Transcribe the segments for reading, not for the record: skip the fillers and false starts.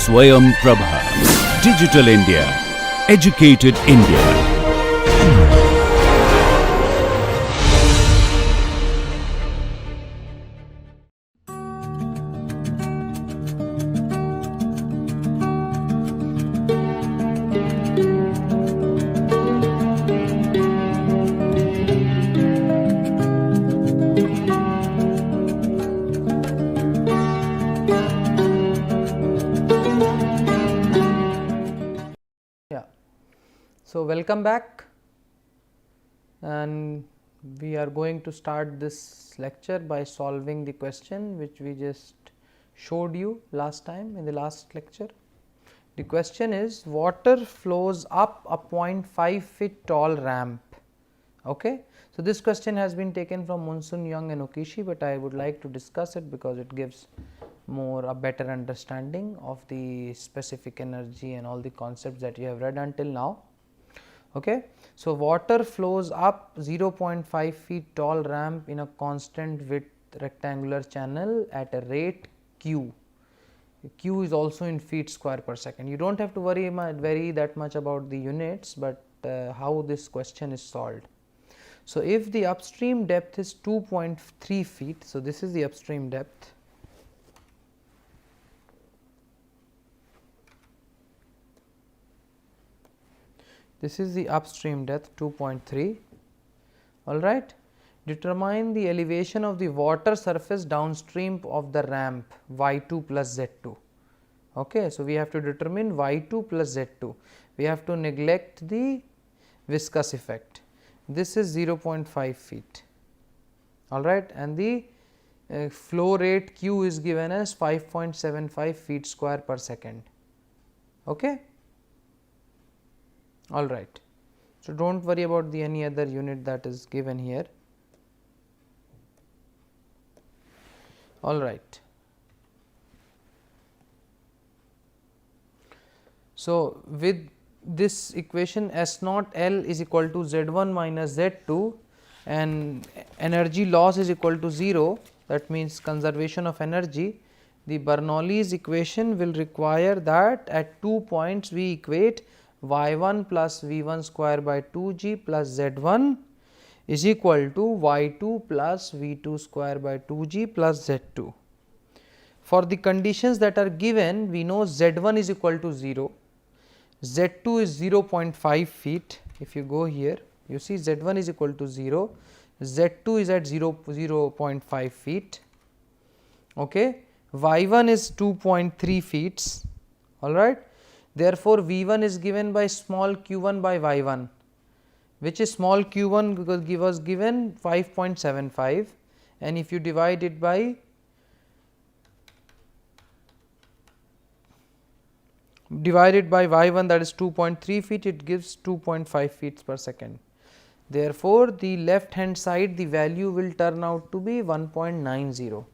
Swayam Prabha. Digital India. Educated India. So, welcome back, and we are going to start this lecture by solving the question which we just showed you last time in the last lecture. The question is, water flows up a 0.5 feet tall ramp. Okay. So, this question has been taken from Monsoon, Young and Okishi, but I would like to discuss it because it gives a better understanding of the specific energy and all the concepts that you have read until now. Okay. So, water flows up 0.5 feet tall ramp in a constant width rectangular channel at a rate q. Q is also in feet square per second. You do not have to worry that much about the units, but how this question is solved. So, if the upstream depth is 2.3 feet, so this is the upstream depth. This is the upstream depth 2.3, all right. Determine the elevation of the water surface downstream of the ramp y2 plus z2. Okay. So, we have to determine y2 plus z2, we have to neglect the viscous effect. This is 0.5 feet, all right, and the flow rate q is given as 5.75 feet square per second. Okay. All right. So, do not worry about the any other unit that is given here. All right. So, with this equation S naught L is equal to Z1 minus Z2 and energy loss is equal to 0, that means conservation of energy. The Bernoulli's equation will require that at 2 points we equate y1 plus v1 square by 2g plus z1 is equal to y2 plus v2 square by 2g plus z2. For the conditions that are given, we know z1 is equal to 0, z2 is 0.5 feet. If you go here, you see z1 is equal to 0, z2 is at 0.5 feet, okay. y1 is 2.3 feet, all right. Therefore, V1 is given by small q1 by y1, which is small q1 because was given 5.75, and if you divide it by y1, that is 2.3 feet, it gives 2.5 feet per second. Therefore, the left hand side the value will turn out to be 1.90.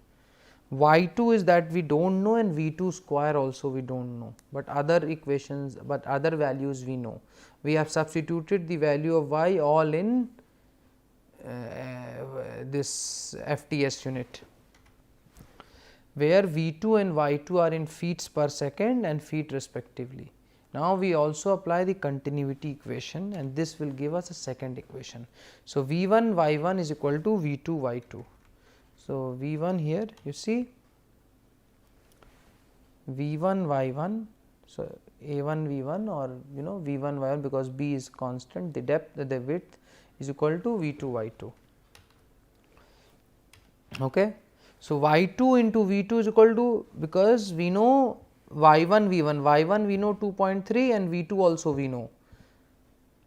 y2 is that we do not know and v2 square also we do not know, but other equations, but other values we know. We have substituted the value of y all in this FTS unit, where v2 and y2 are in feet per second and feet respectively. Now, we also apply the continuity equation and this will give us a second equation. So, v1 y1 is equal to v2 y2. So, v1 here you see v1 y1, so a1 v1 or v1 y1 because b is constant, the depth, the width is equal to v2 y2. Okay. So, y2 into v2 is equal to, because we know y1 v1, y1 we know 2.3 and v2 also we know,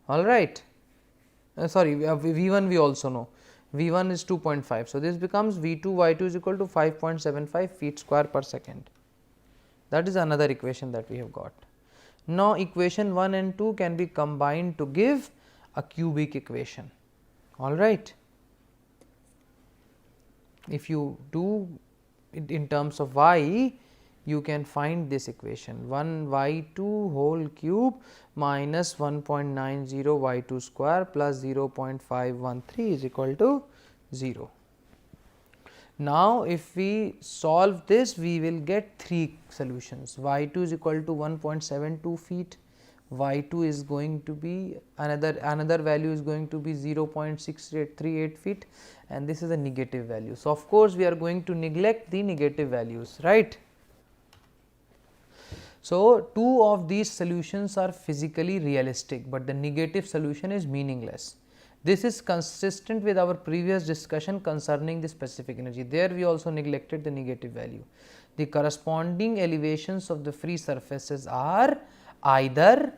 all right. Sorry, v1 we also know, v1 is 2.5. So, this becomes v2 y2 is equal to 5.75 feet square per second. That is another equation that we have got. Now, equation 1 and 2 can be combined to give a cubic equation, all right. If you do it in terms of y, you can find this equation 1 y2 whole cube minus 1.90 y2 square plus 0.513 is equal to 0. Now, if we solve this, we will get 3 solutions. Y2 is equal to 1.72 feet, Y2 is going to be another value is going to be 0.6838 feet, and this is a negative value. So, of course, we are going to neglect the negative values, right. So, 2 of these solutions are physically realistic, but the negative solution is meaningless. This is consistent with our previous discussion concerning the specific energy. There we also neglected the negative value. The corresponding elevations of the free surfaces are either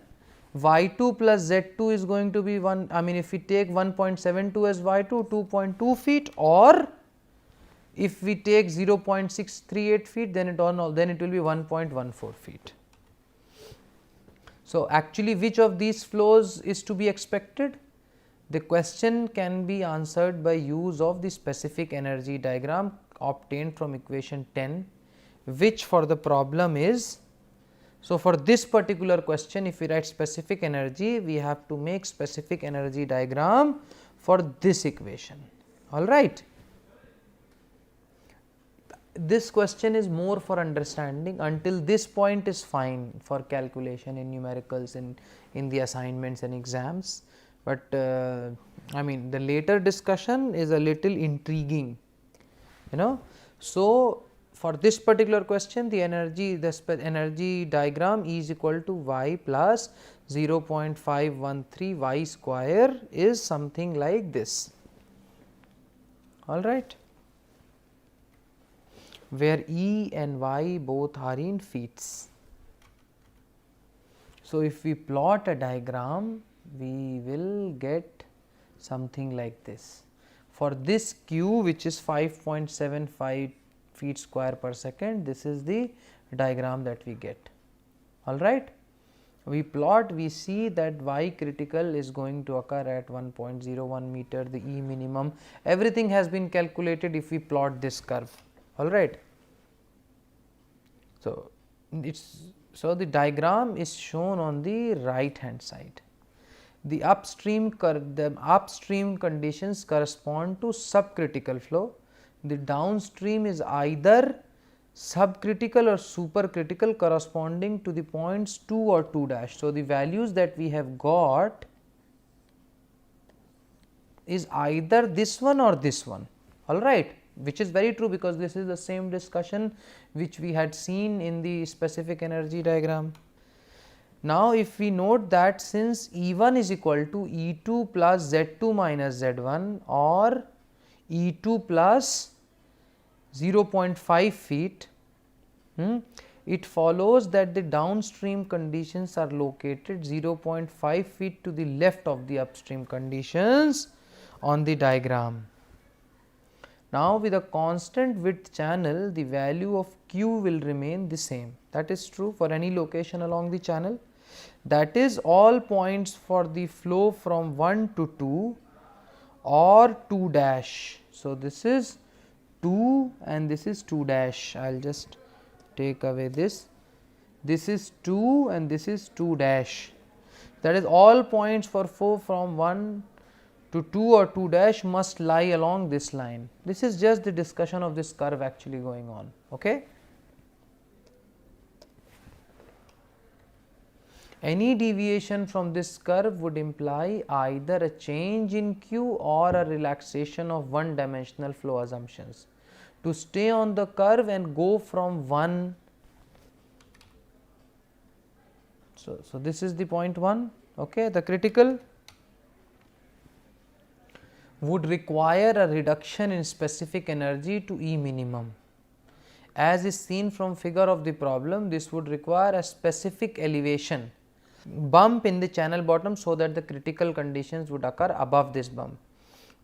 y2 plus z2 is going to be 1, I mean if we take 1.72 as y2, 2.2 feet, or if we take 0.638 feet, then it will be 1.14 feet. So, actually which of these flows is to be expected? The question can be answered by use of the specific energy diagram obtained from equation 10, which for the problem is, so for this particular question, if we write specific energy, we have to make specific energy diagram for this equation, all right. This question is more for understanding. Until this point is fine for calculation in numericals in the assignments and exams, but I mean the later discussion is a little intriguing, you know. So, for this particular question, the energy diagram E is equal to y plus 0.513 y square is something like this, all right, where E and y both are in feet. So, if we plot a diagram, we will get something like this. For this q, which is 5.75 feet square per second, this is the diagram that we get, all right. We plot, we see that y critical is going to occur at 1.01 meter, the E minimum, everything has been calculated if we plot this curve, all right. So, the diagram is shown on the right hand side. The upstream conditions correspond to subcritical flow. The downstream is either subcritical or supercritical corresponding to the points 2 or 2 dash. So, the values that we have got is either this one or this one, all right, which is very true because this is the same discussion which we had seen in the specific energy diagram. Now, if we note that since E1 is equal to E2 plus Z2 minus Z1 or E2 plus 0.5 feet, it follows that the downstream conditions are located 0.5 feet to the left of the upstream conditions on the diagram. Now, with a constant width channel, the value of Q will remain the same. That is true for any location along the channel. That is all points for the flow from 1 to 2 or 2 dash. So, this is 2 and this is 2 dash. I will just take away this. This is 2 and this is 2 dash. That is all points for flow from 1 to 2 or 2 dash must lie along this line. This is just the discussion of this curve actually going on. Okay. Any deviation from this curve would imply either a change in Q or a relaxation of one dimensional flow assumptions. To stay on the curve and go from 1, so this is the point 1, okay, the critical would require a reduction in specific energy to E minimum. As is seen from figure of the problem, this would require a specific elevation bump in the channel bottom so that the critical conditions would occur above this bump.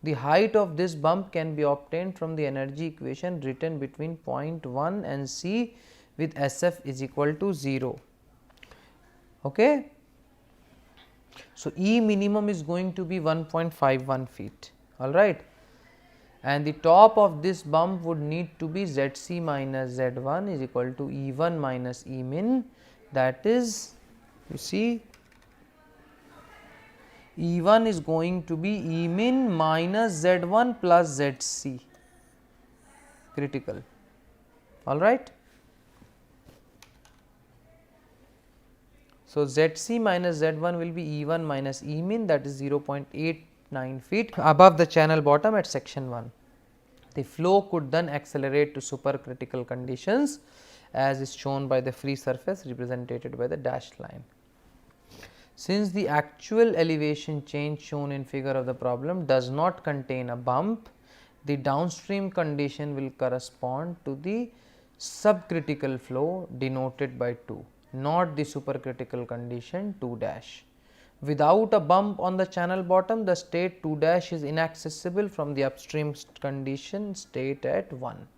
The height of this bump can be obtained from the energy equation written between point 1 and C with SF is equal to 0. Okay. So, E minimum is going to be 1.51 feet, all right, and the top of this bump would need to be ZC minus Z1 is equal to E1 minus E min, that is, you see, E1 is going to be E min minus Z1 plus ZC, critical. All right. So, Zc minus Z1 will be E1 minus E min, that is 0.89 feet above the channel bottom at section 1. The flow could then accelerate to supercritical conditions as is shown by the free surface represented by the dashed line. Since the actual elevation change shown in figure of the problem does not contain a bump, the downstream condition will correspond to the subcritical flow denoted by 2, not the supercritical condition 2 dash. Without a bump on the channel bottom, the state 2 dash is inaccessible from the upstream condition state at 1.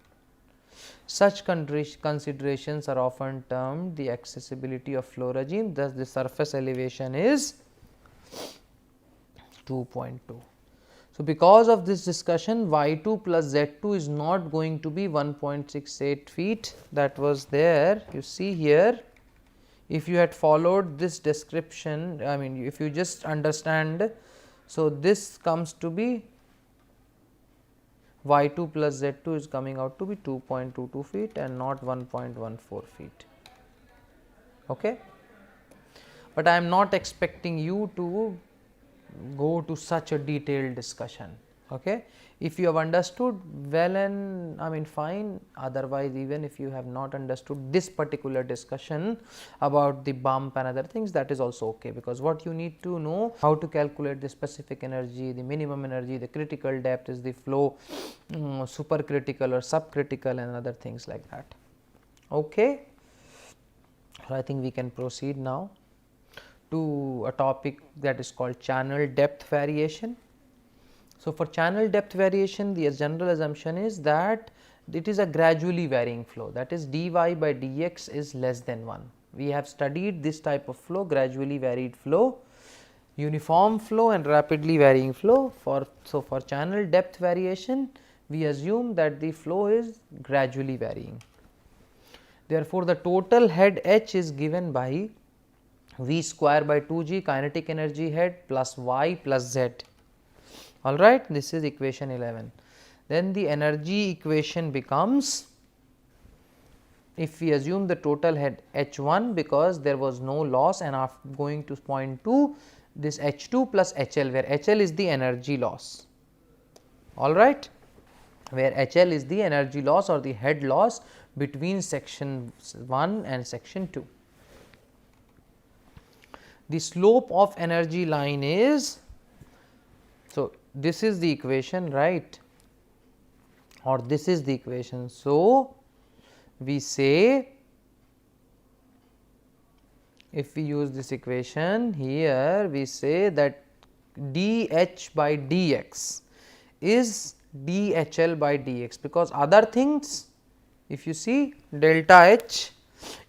Such considerations are often termed the accessibility of flow regime, thus the surface elevation is 2.2. So, because of this discussion, y2 plus z2 is not going to be 1.68 feet, that was there. You see here, if you had followed this description, I mean if you just understand, so this comes to be y2 plus z2 is coming out to be 2.22 feet and not 1.14 feet. Okay. But I am not expecting you to go to such a detailed discussion. Okay. If you have understood, well and I mean fine, otherwise even if you have not understood this particular discussion about the bump and other things, that is also okay, because what you need to know how to calculate the specific energy, the minimum energy, the critical depth, is the flow supercritical or subcritical and other things like that. Okay. So, I think we can proceed now to a topic that is called channel depth variation. So, for channel depth variation, the general assumption is that it is a gradually varying flow, that is dy by dx is less than 1. We have studied this type of flow, gradually varied flow, uniform flow and rapidly varying flow. So, for channel depth variation, we assume that the flow is gradually varying. Therefore, the total head h is given by v square by 2g kinetic energy head plus y plus z. All right, this is equation 11. Then the energy equation becomes, if we assume the total head H1, because there was no loss, and after going to point 2, this H2 plus HL, where HL is the energy loss. All right, where HL is the energy loss or the head loss between section 1 and section 2. The slope of energy line is, so this is the equation, right, or this is the equation. So, we say, if we use this equation here, we say that dH by dx is dHL by dx, because other things, if you see delta H,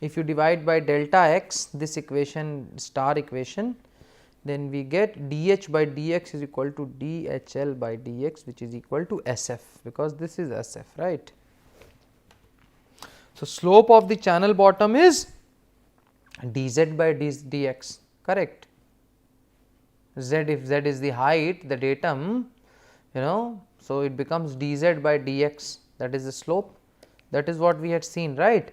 if you divide by delta x, this equation star equation, then we get dH by dx is equal to dHL by dx, which is equal to SF, because this is SF, right. So, slope of the channel bottom is dz by dx, correct. Z, if z is the height, the datum, you know, so it becomes dz by dx, that is the slope. That is what we had seen, right,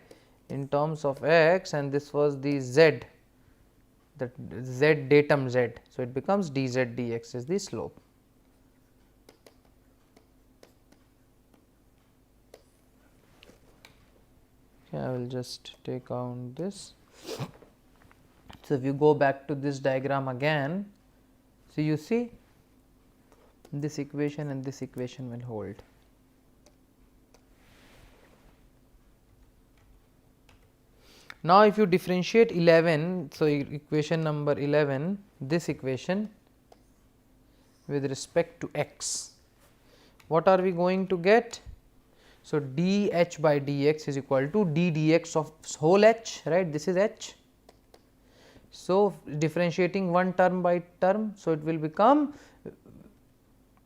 in terms of x, and this was the z, that z datum z. So, it becomes dz dx is the slope. Okay, I will just take out this. So, if you go back to this diagram again, so you see this equation and this equation will hold. Now, if you differentiate 11, so equation number 11, this equation with respect to x, what are we going to get? So, dH by dx is equal to d dx of whole h, right, this is h. So, differentiating one term by term, so it will become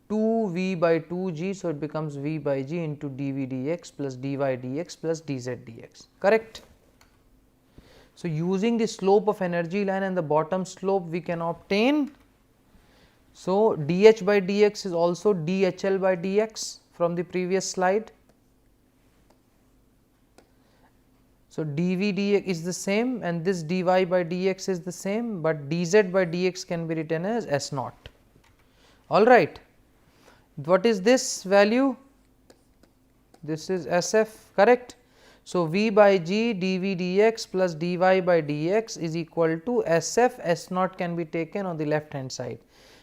2v by 2g, so it becomes v by g into dv dx plus dy dx plus dz dx, correct. So, using the slope of energy line and the bottom slope, we can obtain, so dH by dx is also dHL by dx from the previous slide. So, dV dx is the same and this dy by dx is the same, but dz by dx can be written as S naught. All right. What is this value? This is SF, correct. So, V by G dV dx plus dy by dx is equal to SF. S naught can be taken on the left hand side.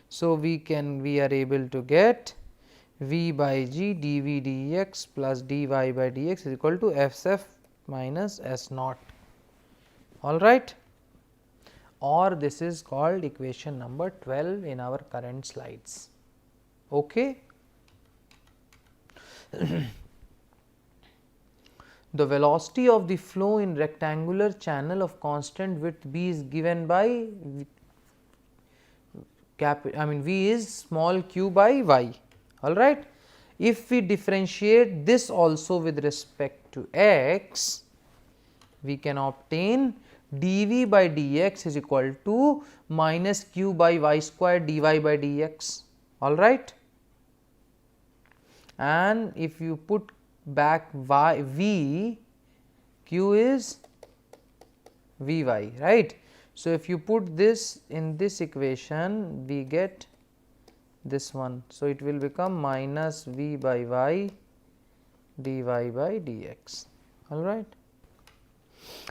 So, we are able to get V by G dV dx plus dy by dx is equal to SF minus S naught, all right, or this is called equation number 12 in our current slides. Okay. The velocity of the flow in rectangular channel of constant width B is given by V is small q by y, all right. If we differentiate this also with respect to x, we can obtain dV by dx is equal to minus q by y square dy by dx, all right. And if you put back y v, q is v y, right. So, if you put this in this equation, we get this one. So, it will become minus v by y dy by dx, all right.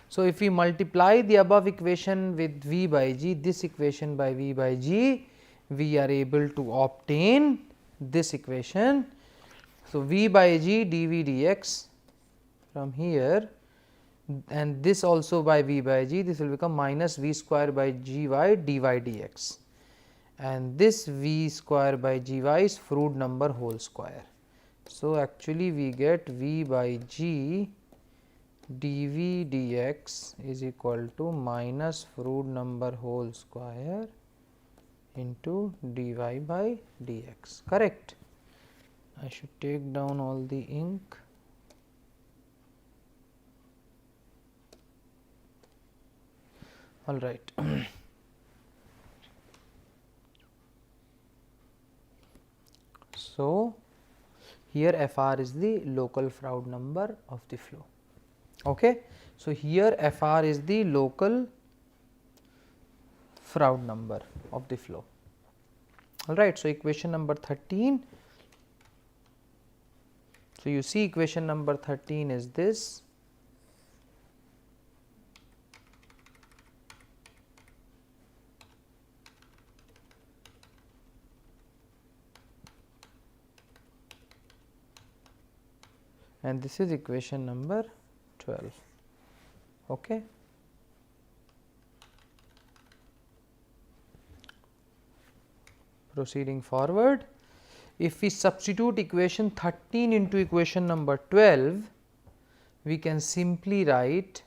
So, if we multiply the above equation with v by g, this equation by v by g, we are able to obtain this equation. So, v by g dv dx from here, and this also by v by g, this will become minus v square by g y dy dx, and this v square by g y is Froude number whole square. So, actually we get v by g dv dx is equal to minus Froude number whole square into dy by dx, correct. I should take down all the ink. All right. So, here Fr is the local Froude number of the flow. Okay. So, here Fr is the local Froude number of the flow. All right. So, equation number 13. So, you see equation number 13 is this. And this is equation number 12. Okay. Proceeding forward, if we substitute equation 13 into equation number 12, we can simply write,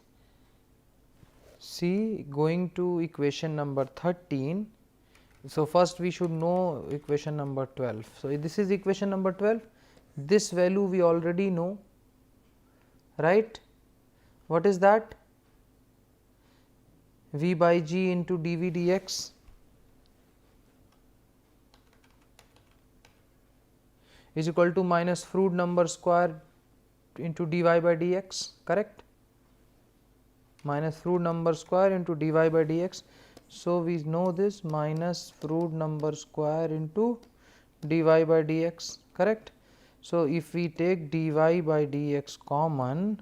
see, going to equation number 13. So, first we should know equation number 12. So, this is equation number 12, this value we already know, right. What is that? V by g into dV dx is equal to minus Froude number square into dy by dx, correct, minus Froude number square into dy by dx. So, we know this minus Froude number square into dy by dx, correct. So, if we take dy by dx common,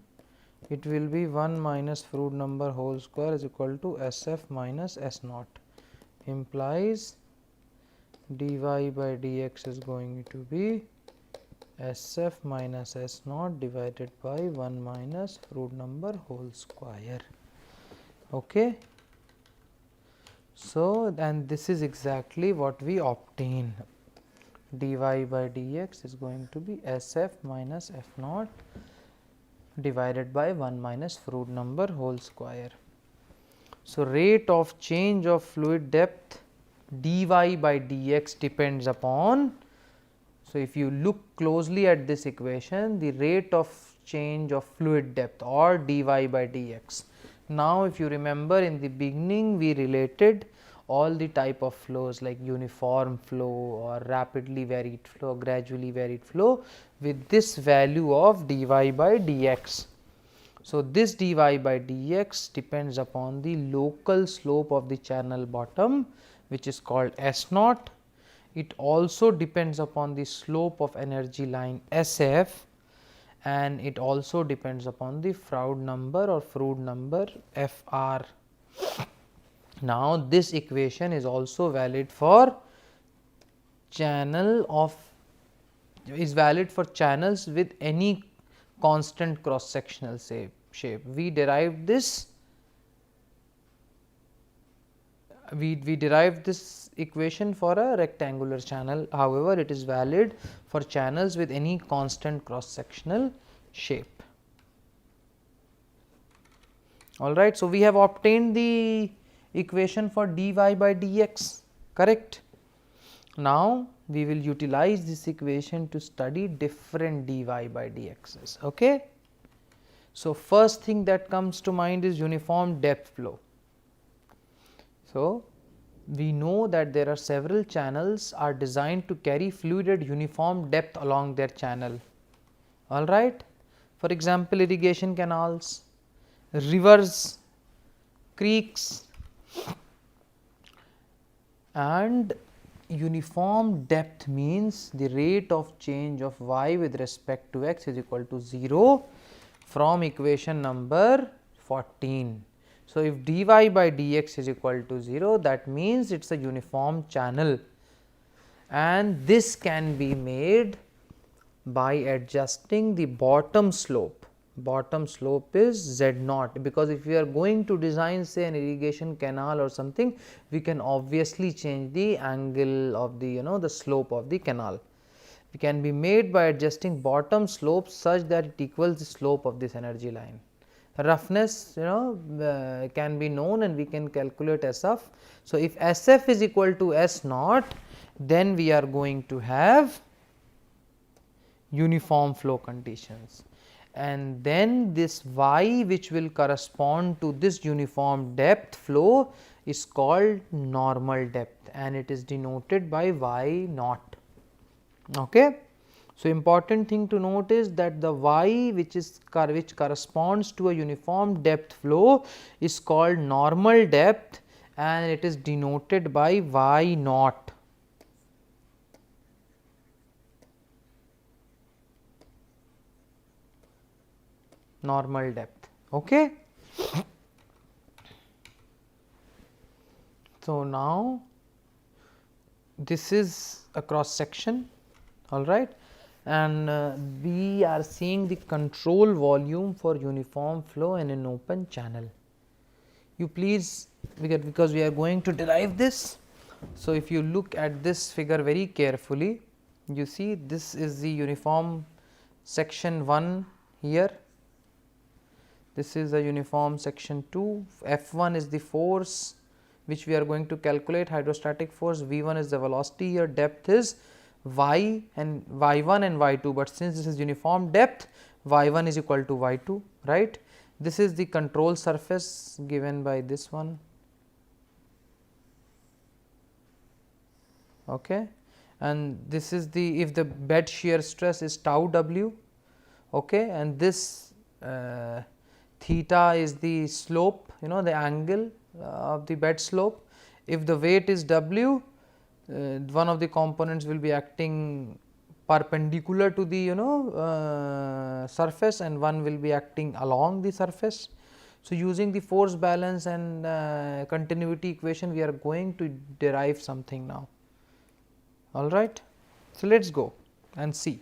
it will be 1 minus Froude number whole square is equal to SF minus S naught, implies dy by dx is going to be SF minus S naught divided by 1 minus Froude number whole square. Okay. So, and this is exactly what we obtain, dy by dx is going to be SF minus F naught divided by 1 minus Froude number whole square. So, rate of change of fluid depth dy by dx depends upon. So, if you look closely at this equation, the rate of change of fluid depth or dy by dx. Now, if you remember in the beginning, we related all the type of flows like uniform flow or rapidly varied flow, gradually varied flow with this value of dy by dx. So, this dy by dx depends upon the local slope of the channel bottom, which is called S naught. It also depends upon the slope of energy line SF, and it also depends upon the Froude number or Froude number Fr. Now, this equation is also valid for channels with any constant cross sectional shape. We derived this equation for a rectangular channel. However, it is valid for channels with any constant cross sectional shape. Alright, so we have obtained the equation for dy by dx, correct. Now, we will utilize this equation to study different dy by dx's. Okay. So, first thing that comes to mind is uniform depth flow. So, we know that there are several channels are designed to carry fluid at uniform depth along their channel. Alright. For example, irrigation canals, rivers, creeks, and uniform depth means the rate of change of y with respect to x is equal to 0 from equation number 14. So, if dy by dx is equal to 0, that means it is a uniform channel, and this can be made by adjusting the bottom slope. Bottom slope is z naught, because if we are going to design say an irrigation canal or something, we can obviously change the angle of the the slope of the canal. It can be made by adjusting bottom slope such that it equals the slope of this energy line. Roughness can be known, and we can calculate SF. So, if SF is equal to S naught, then we are going to have uniform flow conditions, and then this y which will correspond to this uniform depth flow is called normal depth, and it is denoted by y naught. Okay. So, important thing to note is that the y which corresponds to a uniform depth flow is called normal depth, and it is denoted by y naught. Normal depth. Okay. So, now this is a cross section, all right, and we are seeing the control volume for uniform flow in an open channel. You please, because we are going to derive this. So, if you look at this figure very carefully, you see this is the uniform section 1 here. This is a uniform section 2, F1 is the force which we are going to calculate, hydrostatic force, V1 is the velocity, here depth is y and y1 and y2, but since this is uniform depth, y1 is equal to y2, right. This is the control surface given by this one, okay, and this is the, if the bed shear stress is tau w, okay, and this theta is the slope, the angle of the bed slope. If the weight is w, one of the components will be acting perpendicular to the surface, and one will be acting along the surface. So, using the force balance and continuity equation, we are going to derive something now. All right. So, let us go and see.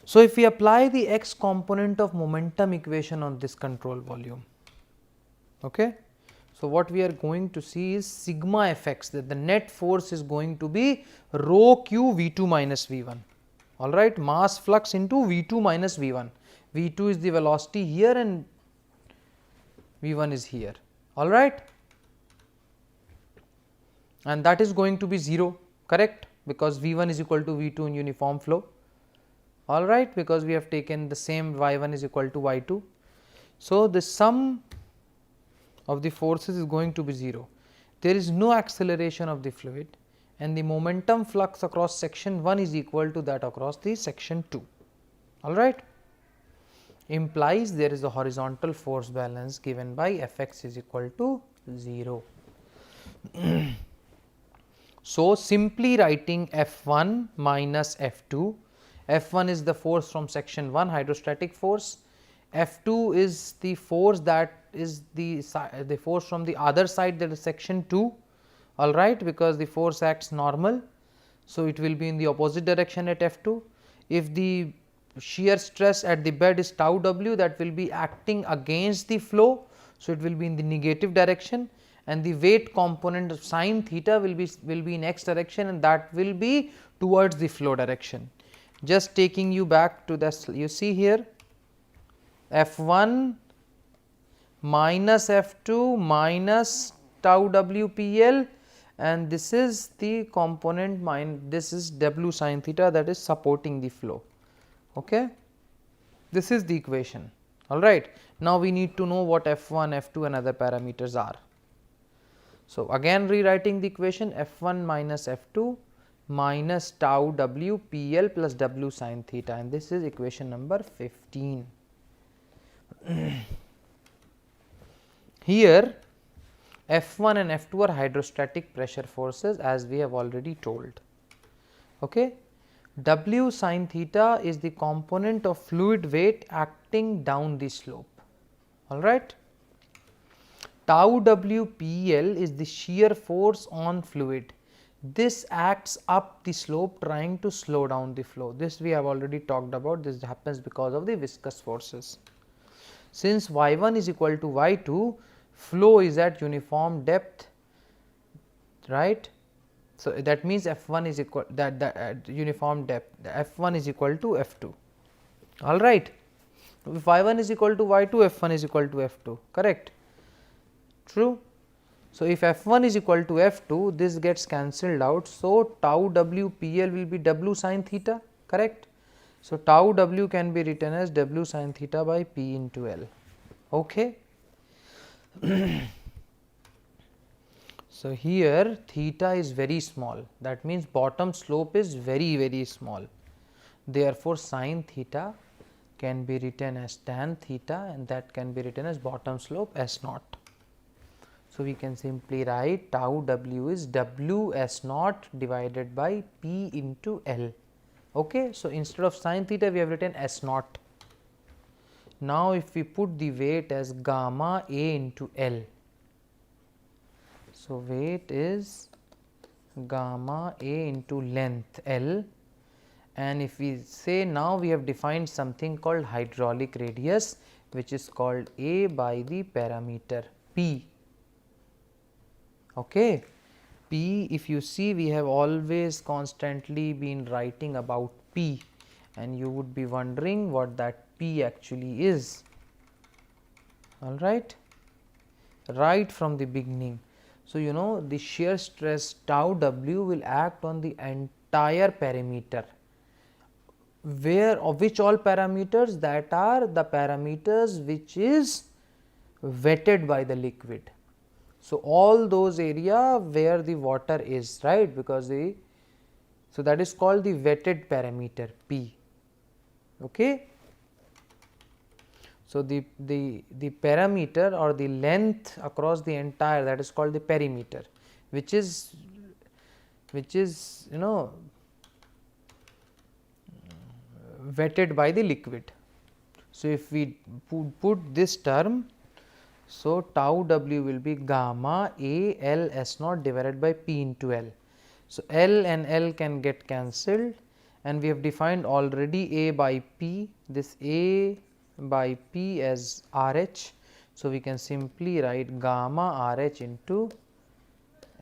So, if we apply the x component of momentum equation on this control volume, okay. So, what we are going to see is sigma fx, that the net force is going to be rho q V2 minus V1, all right, mass flux into V2 minus V1. V2 is the velocity here and V1 is here, all right, and that is going to be 0, correct, because V1 is equal to V2 in uniform flow, all right, because we have taken the same y1 is equal to y2. So, the sum of the forces is going to be 0. There is no acceleration of the fluid, and the momentum flux across section 1 is equal to that across the section 2, all right. implies there is a horizontal force balance given by Fx is equal to 0. So, simply writing F1 minus F2, F1 is the force from section 1 hydrostatic force, F2 is the force that is the force from the other side, that is section 2, all right, because the force acts normal. So, it will be in the opposite direction at F2. If the shear stress at the bed is tau w, that will be acting against the flow. So, it will be in the negative direction, and the weight component of sin theta will be in x direction, and that will be towards the flow direction. Just taking you back to this, you see here F1 minus F2 minus tau w PL, and this is the component this is w sin theta, that is supporting the flow. Okay. This is the equation, all right. Now, we need to know what F1, F2 and other parameters are. So, again rewriting the equation F1 minus F2 minus tau w PL plus w sin theta, and this is equation number 15. Here F1 and F2 are hydrostatic pressure forces, as we have already told. Okay. W sin theta is the component of fluid weight acting down the slope, all right. Tau w PL is the shear force on fluid. This acts up the slope trying to slow down the flow. This we have already talked about. This happens because of the viscous forces. Since y1 is equal to y2, flow is at uniform depth, right. So, that means F1 is equal that at uniform depth, F1 is equal to F2, all right. If y1 is equal to y2, F1 is equal to F2, correct, true. So, if F1 is equal to F2, this gets cancelled out. So, tau w PL will be w sin theta, correct. So, tau w can be written as w sin theta by P into L. Okay. So, here theta is very small, that means bottom slope is very small. Therefore, sin theta can be written as tan theta, and that can be written as bottom slope S naught. So, we can simply write tau w is w S naught divided by P into L. Okay. So, instead of sin theta we have written S naught. Now, if we put the weight as gamma A into L, so weight is gamma A into length L, and if we say now we have defined something called hydraulic radius, which is called A by the parameter P. Okay. P, if you see, we have always constantly been writing about P, and you would be wondering what that P actually is, all right, right from the beginning. So, you know the shear stress tau w will act on the entire perimeter, where of which all parameters, that are the parameters which is wetted by the liquid. So, all those area where the water is, right, because the, so that is called the wetted parameter P. Okay. So, the parameter or the length across the entire, that is called the perimeter, which is you know wetted by the liquid. So, if we put this term, so tau w will be gamma A L S naught divided by P into L. So, L and L can get cancelled, and we have defined already A by P, this A by P as RH. So, we can simply write gamma RH into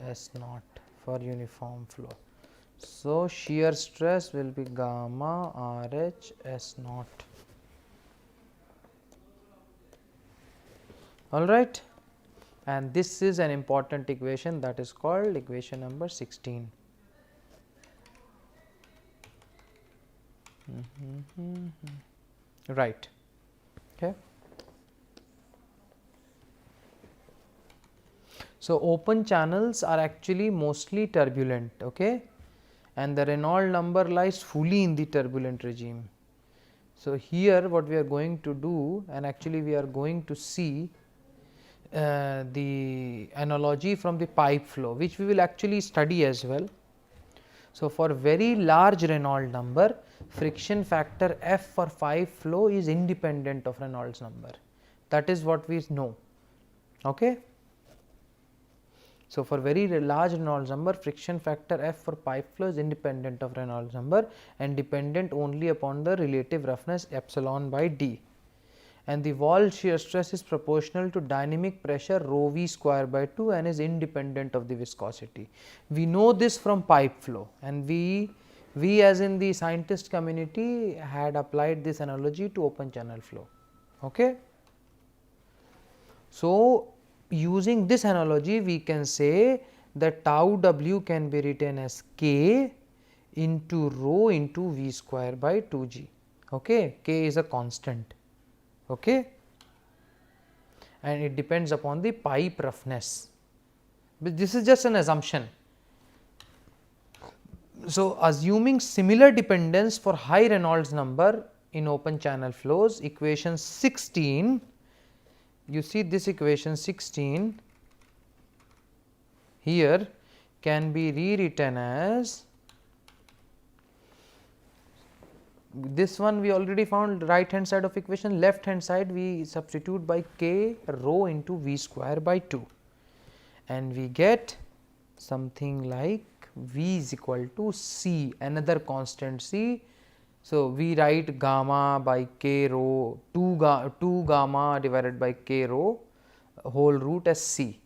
S naught for uniform flow. So, shear stress will be gamma RH S naught. All right, and this is an important equation, that is called equation number 16. Right. Okay. So, open channels are actually mostly turbulent, okay, and the Reynolds number lies fully in the turbulent regime. So, here what we are going to do, and actually we are going to see the analogy from the pipe flow, which we will actually study as well. So, for very large Reynolds number, friction factor F for pipe flow is independent of Reynolds number. That is what we know. Okay. So, for very large Reynolds number, friction factor F for pipe flow is independent of Reynolds number and dependent only upon the relative roughness epsilon by d, and the wall shear stress is proportional to dynamic pressure rho v square by 2 and is independent of the viscosity. We know this from pipe flow, and we as in the scientist community had applied this analogy to open channel flow. Okay. So, using this analogy we can say that tau w can be written as k into rho into v square by 2 g. Okay. K is a constant, okay, and it depends upon the pipe roughness, but this is just an assumption. So, assuming similar dependence for high Reynolds number in open channel flows, equation 16, you see this equation 16 here can be rewritten as, this one we already found right hand side of equation, left hand side we substitute by k rho into v square by 2, and we get something like v is equal to c, another constant c. So, we write gamma by k rho 2 gamma divided by k rho whole root as c.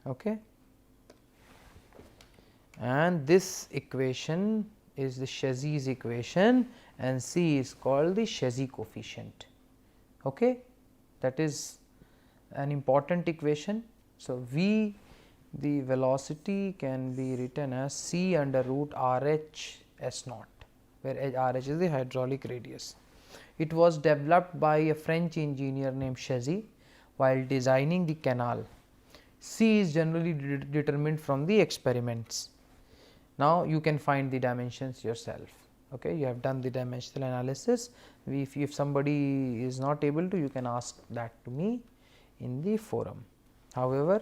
Okay. And this equation is the Chezy's equation, and c is called the Chezy coefficient. Okay. That is an important equation. So, v, the velocity can be written as c under root RH S naught, where RH is the hydraulic radius. It was developed by a French engineer named Chezy while designing the canal. C is generally determined from the experiments. Now, you can find the dimensions yourself. Okay, you have done the dimensional analysis. If somebody is not able to, you can ask that to me in the forum. However,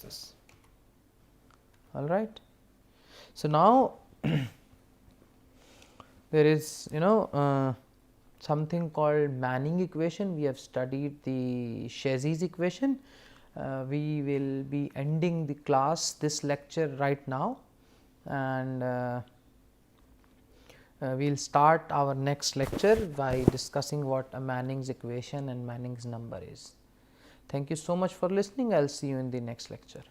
this. All right. So, now there is something called Manning equation. We have studied the Chezy's equation. We will be ending the class, this lecture right now, and we will start our next lecture by discussing what a Manning's equation and Manning's number is. Thank you so much for listening. I will see you in the next lecture.